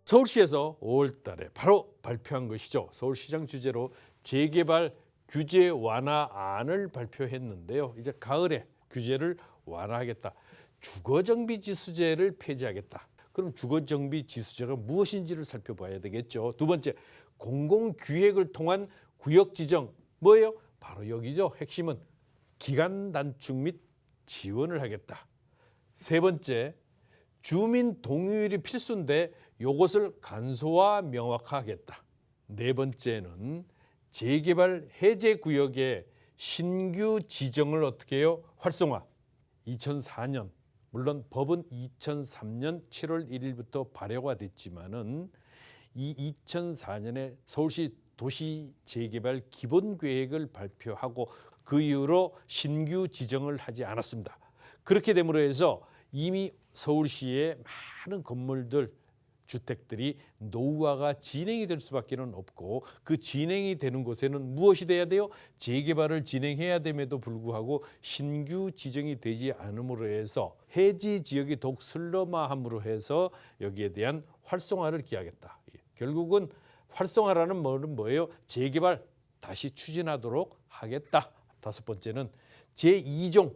서울시에서 5월 달에 바로 발표한 것이죠. 서울시장 주재로 재개발 규제 완화안을 발표했는데요. 이제 가을에 규제를 완화하겠다. 주거정비지수제를 폐지하겠다. 그럼 주거정비지수제가 무엇인지를 살펴봐야 되겠죠. 두 번째, 공공기획을 통한 구역 지정. 뭐예요? 바로 여기죠. 핵심은 기간 단축 및 지원을 하겠다. 세 번째, 주민 동의율이 필수인데 이것을 간소화 명확하겠다. 네 번째는 재개발 해제 구역의 신규 지정을 어떻게 해요? 활성화. 2004년, 물론 법은 2003년 7월 1일부터 발효가 됐지만은 이 2004년에 서울시 도시 재개발 기본 계획을 발표하고 그 이후로 신규 지정을 하지 않았습니다. 그렇게 됨으로 해서 이미 서울시의 많은 건물들, 주택들이 노후화가 진행이 될 수밖에 없고 그 진행이 되는 곳에는 무엇이 돼야 돼요? 재개발을 진행해야 됨에도 불구하고 신규 지정이 되지 않음으로 해서 해지 지역이 더욱 슬럼화함으로 해서 여기에 대한 활성화를 기하겠다. 결국은 활성화라는 말은 뭐예요? 재개발 다시 추진하도록 하겠다. 다섯 번째는 제2종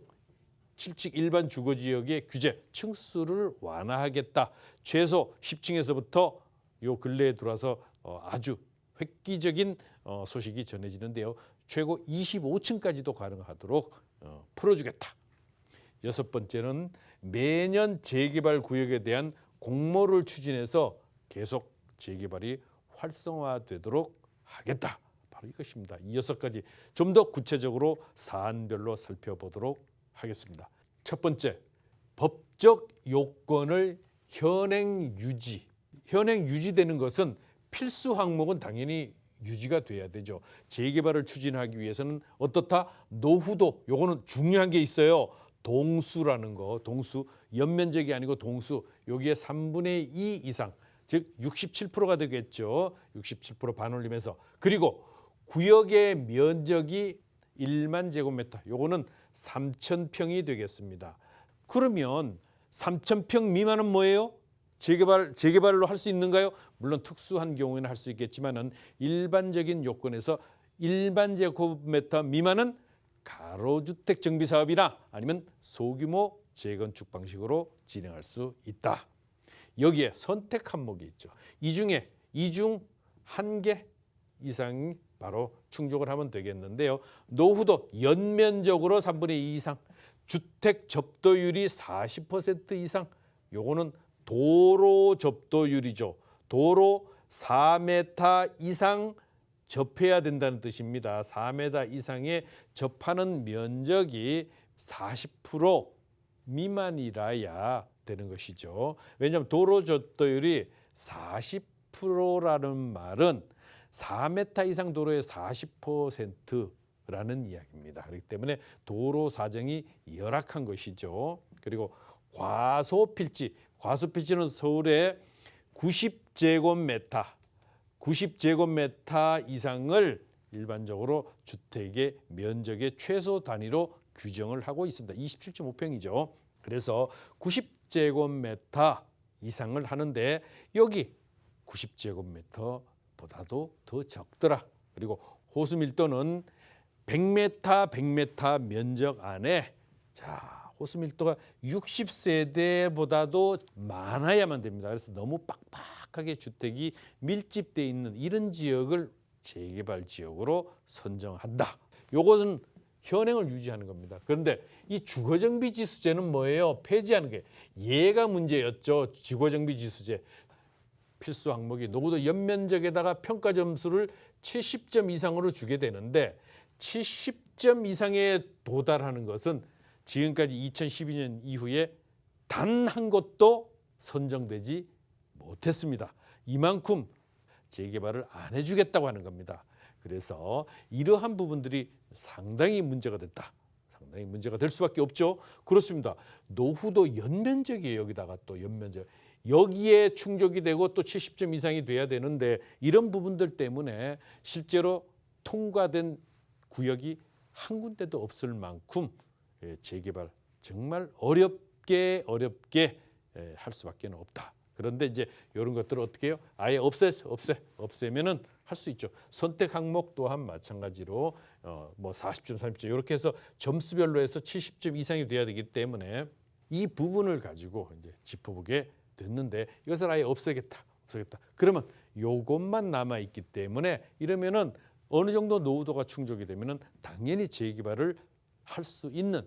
7층 일반 주거지역의 규제 층수를 완화하겠다. 최소 10층에서부터 요 근래에 들어와서 아주 획기적인 소식이 전해지는데요. 최고 25층까지도 가능하도록 풀어주겠다. 여섯 번째는 매년 재개발 구역에 대한 공모를 추진해서 계속 재개발이 활성화되도록 하겠다. 바로 이것입니다. 이 여섯 가지 좀 더 구체적으로 사안별로 살펴보도록 하겠습니다. 첫 번째, 법적 요건을 현행 유지. 현행 유지되는 것은 필수 항목은 당연히 유지가 돼야 되죠. 재개발을 추진하기 위해서는 어떻다? 노후도 요거는 중요한 게 있어요. 동수라는 거, 동수 연면적이 아니고 동수. 여기에 3분의 2 이상, 즉 67%가 되겠죠. 67% 반올림해서. 그리고 구역의 면적이 1만 제곱미터. 요거는 3,000평이 되겠습니다. 그러면 3,000평 미만은 뭐예요? 재개발로 할 수 있는가요? 물론 특수한 경우에는 할 수 있겠지만은 일반적인 요건에서 1만 제곱미터 미만은 가로주택 정비 사업이나 아니면 소규모 재건축 방식으로 진행할 수 있다. 여기에 선택 항목이 있죠. 이 중에 이중 한 개 이상이 바로 충족을 하면 되겠는데요. 노후도 연면적으로 3분의 2 이상, 주택 접도율이 40% 이상, 요거는 도로 접도율이죠. 도로 4m 이상 접해야 된다는 뜻입니다. 4m 이상의 접하는 면적이 40% 미만이라야 되는 것이죠. 왜냐하면 도로 접도율이 40%라는 말은 4m 이상 도로의 40%라는 이야기입니다. 그렇기 때문에 도로 사정이 열악한 것이죠. 그리고 과소필지, 과소필지는 서울의 90제곱미터 이상을 일반적으로 주택의 면적의 최소 단위로 규정을 하고 있습니다. 27.5평이죠. 그래서 90제곱미터 이상을 하는데 여기 90제곱미터보다도 더 적더라. 그리고 호수 밀도는 100m 면적 안에 호수 밀도가 60세대보다도 많아야만 됩니다. 그래서 너무 빡빡하게 주택이 밀집되어 있는 이런 지역을 재개발 지역으로 선정한다. 요것은 현행을 유지하는 겁니다. 그런데 이 주거정비지수제는 뭐예요? 폐지하는 게 얘가 문제였죠. 주거정비지수제. 필수 항목이 노후도 연면적에다가 평가 점수를 70점 이상으로 주게 되는데 70점 이상에 도달하는 것은 지금까지 2012년 이후에 단 한 곳도 선정되지 못했습니다. 이만큼 재개발을 안 해주겠다고 하는 겁니다. 그래서 이러한 부분들이 상당히 문제가 됐다. 상당히 문제가 될 수밖에 없죠. 그렇습니다. 노후도 연면적이에요. 여기다가 또 연면적. 여기에 충족이 되고 또 70점 이상이 돼야 되는데 이런 부분들 때문에 실제로 통과된 구역이 한 군데도 없을 만큼 재개발 정말 어렵게 할 수밖에 없다. 그런데 이제 이런 것들을 어떻게 해요? 아예 없애면은 할 수 있죠. 선택 항목 또한 마찬가지로 뭐 40점, 30점 이렇게 해서 점수별로 해서 70점 이상이 돼야 되기 때문에 이 부분을 가지고 이제 짚어보게 됐는데 이것을 아예 없애겠다. 그러면 요것만 남아 있기 때문에 이러면은 어느 정도 노후도가 충족이 되면은 당연히 재개발을 할 수 있는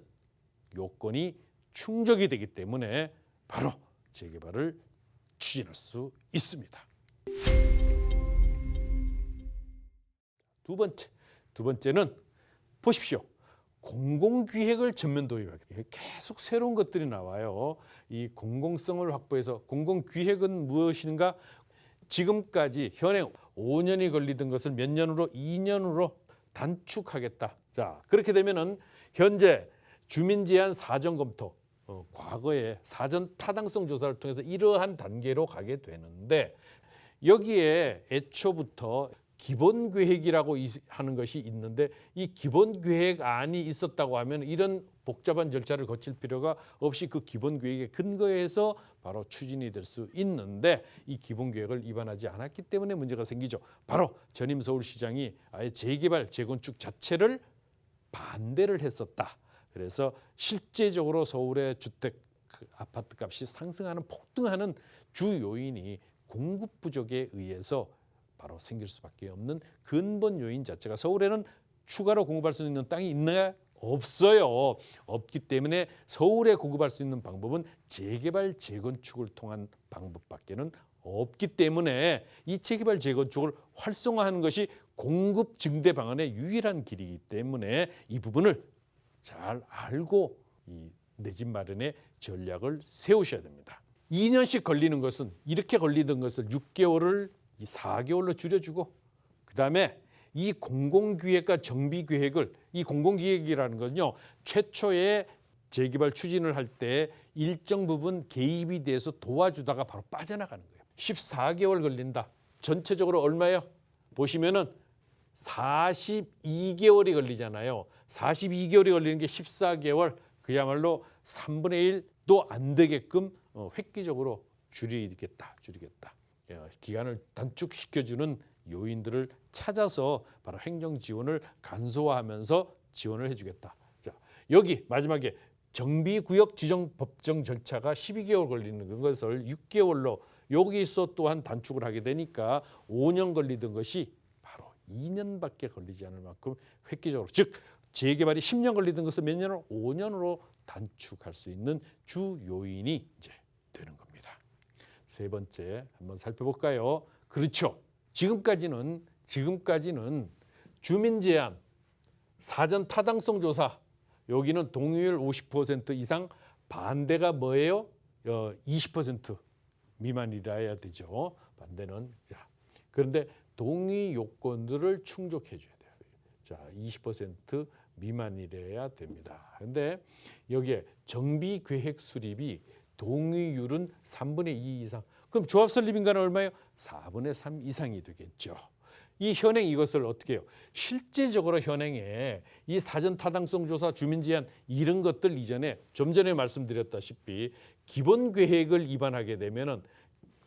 요건이 충족이 되기 때문에 바로 재개발을 추진할 수 있습니다. 두 번째는 보십시오. 공공기획을 전면 도입하게 돼요. 계속 새로운 것들이 나와요. 이 공공성을 확보해서 공공기획은 무엇인가? 지금까지 현행 5년이 걸리던 것을 몇 년으로 2년으로 단축하겠다. 자, 그렇게 되면은 현재 주민 제한 사전 검토, 과거에 사전 타당성 조사를 통해서 이러한 단계로 가게 되는데 여기에 애초부터 기본 계획이라고 하는 것이 있는데 이 기본 계획안이 있었다고 하면 이런 복잡한 절차를 거칠 필요가 없이 그 기본 계획에 근거해서 바로 추진이 될 수 있는데 이 기본 계획을 위반하지 않았기 때문에 문제가 생기죠. 바로 전임 서울시장이 아예 재개발, 재건축 자체를 반대를 했었다. 그래서 실제적으로 서울의 주택 아파트 값이 상승하는 폭등하는 주 요인이 공급 부족에 의해서 바로 생길 수밖에 없는 근본 요인 자체가 서울에는 추가로 공급할 수 있는 땅이 있나요? 없어요. 없기 때문에 서울에 공급할 수 있는 방법은 재개발, 재건축을 통한 방법밖에는 없기 때문에 이 재개발, 재건축을 활성화하는 것이 공급 증대 방안의 유일한 길이기 때문에 이 부분을 잘 알고 이 내 집 마련의 전략을 세우셔야 됩니다. 2년씩 걸리는 것은 이렇게 걸리던 것을 6개월을 4개월로 줄여주고 그다음에 이 공공기획과 정비계획을 이 공공기획이라는 건요 최초에 재개발 추진을 할 때 일정 부분 개입이 돼서 도와주다가 바로 빠져나가는 거예요. 14개월 걸린다. 전체적으로 얼마예요? 보시면은 42개월이 걸리잖아요. 42개월이 걸리는 게 14개월 그야말로 3분의 1도 안 되게끔 획기적으로 줄이겠다. 기간을 단축시켜주는 요인들을 찾아서 바로 행정 지원을 간소화하면서 지원을 해주겠다. 자, 여기 마지막에 정비구역 지정 법정 절차가 12개월 걸리는 것을 6개월로 여기서 또한 단축을 하게 되니까 5년 걸리던 것이 바로 2년밖에 걸리지 않을 만큼 획기적으로 즉 재개발이 10년 걸리던 것을 몇 년으로 5년으로 단축할 수 있는 주 요인이 이제 되는 겁니다. 세 번째 한번 살펴볼까요? 그렇죠. 지금까지는 주민 제한, 사전 타당성 조사 여기는 동의율 50% 이상 반대가 뭐예요? 20% 미만이라야 되죠. 반대는 그런데 동의 요건들을 충족해 줘야 돼요. 자, 20% 미만이래야 됩니다. 그런데 여기에 정비 계획 수립이 동의율은 3분의 2 이상. 그럼 조합 설립 인가는 얼마예요? 4분의 3 이상이 되겠죠. 이 현행 이것을 어떻게 해요? 실제적으로 현행에 이 사전 타당성 조사, 주민 제한 이런 것들 이전에 좀 전에 말씀드렸다시피 기본 계획을 위반하게 되면은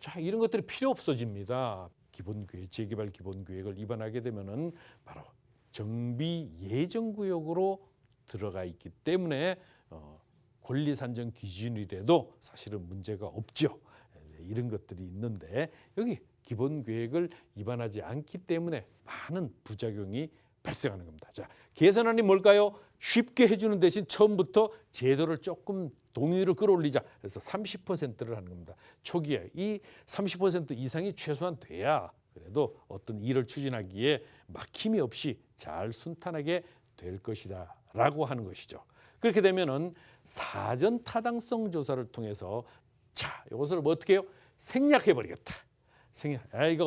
자, 이런 것들이 필요 없어집니다. 기본 계획, 재개발 기본 계획을 위반하게 되면은 바로 정비 예정 구역으로 들어가 있기 때문에 권리 산정 기준이라도 사실은 문제가 없죠. 이런 것들이 있는데 여기 기본 계획을 위반하지 않기 때문에 많은 부작용이 발생하는 겁니다. 자, 개선안이 뭘까요? 쉽게 해주는 대신 처음부터 제도를 조금 동의율을 끌어올리자. 그래서 30%를 하는 겁니다. 초기에 이 30% 이상이 최소한 돼야 그래도 어떤 일을 추진하기에 막힘이 없이 잘 순탄하게 될 것이다 라고 하는 것이죠. 그렇게 되면은 사전 타당성 조사를 통해서 자, 이것을 뭐 어떻게 해요? 생략해 버리겠다. 이거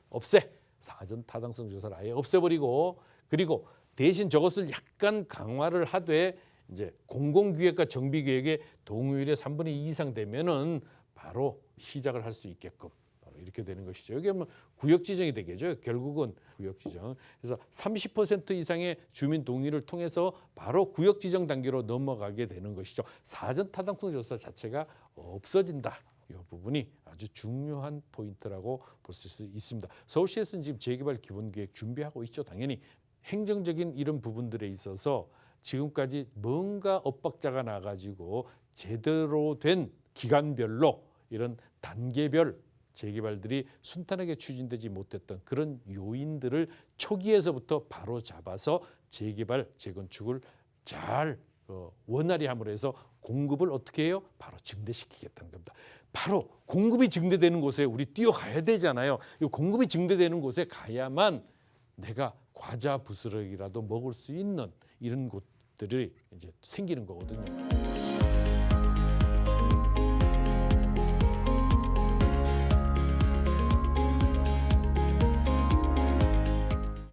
없애. 사전 타당성 조사를 아예 없애버리고 그리고 대신 저것을 약간 강화를 하되 이제 공공기획과 정비계획의 동의율의 3분의 2 이상 되면은 바로 시작을 할 수 있게끔 바로 이렇게 되는 것이죠. 여기 하면 구역 지정이 되겠죠. 결국은 구역 지정. 그래서 30% 이상의 주민 동의를 통해서 바로 구역 지정 단계로 넘어가게 되는 것이죠. 사전 타당성 조사 자체가 없어진다. 이 부분이 아주 중요한 포인트라고 볼 수 있습니다. 서울시에서는 지금 재개발 기본계획 준비하고 있죠. 당연히 행정적인 이런 부분들에 있어서 지금까지 뭔가 엇박자가 나가지고 제대로 된 기간별로 이런 단계별 재개발들이 순탄하게 추진되지 못했던 그런 요인들을 초기에서부터 바로 잡아서 재개발, 재건축을 잘 원활히 함으로 해서 공급을 어떻게 해요? 바로 증대시키겠다는 겁니다. 바로 공급이 증대되는 곳에 우리 뛰어가야 되잖아요. 이 공급이 증대되는 곳에 가야만 내가 과자 부스러기라도 먹을 수 있는 이런 곳들이 이제 생기는 거거든요.